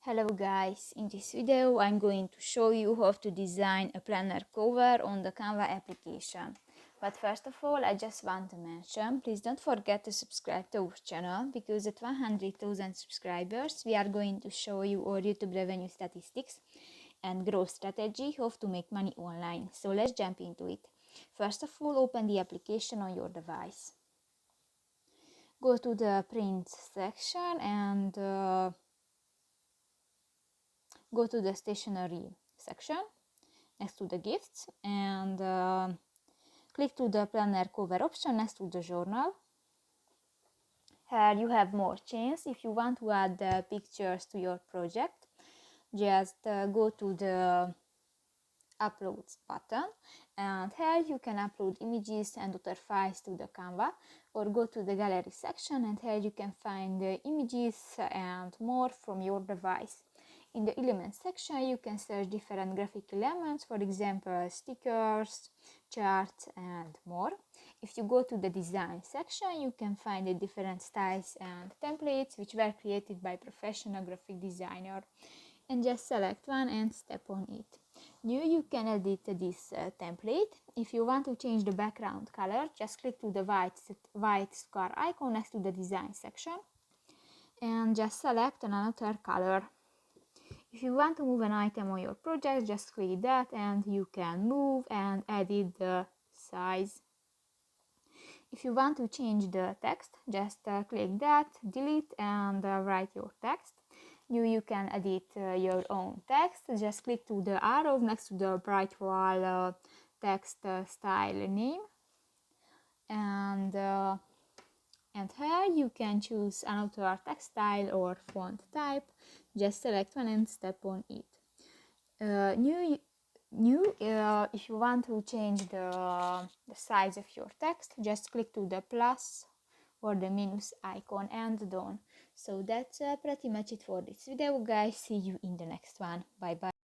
Hello guys, in this video I'm going to show you how to design a planner cover on the Canva application. But first of all, I just want to mention, please don't forget to subscribe to our channel, because at 100,000 subscribers we are going to show you our YouTube revenue statistics and growth strategy, how to make money online. So let's jump into it. First of all, open the application on your device. Go to the print section and go to the stationery section next to the gifts and click to the planner cover option next to the journal. Here you have more chance. If you want to add pictures to your project, just go to the uploads button, and here you can upload images and other files to the Canva, or go to the gallery section and here you can find the images and more from your device. In the elements section you can search different graphic elements, for example stickers, charts and more. If you go to the design section you can find the different styles and templates which were created by professional graphic designer, and just select one and step on it. Now you can edit this template. If you want to change the background color, just click to the white square icon next to the design section and just select another color. If you want to move an item on your project, just click that and you can move and edit the size. If you want to change the text, just click that, delete and write your text. You can edit your own text. Just click to the arrow next to the bright wall text style name, and here you can choose another text style or font type. Just select one and step on it. If you want to change the size of your text, just click to the plus or the minus icon and done. So that's pretty much it for this video, guys. See you in the next one. Bye bye.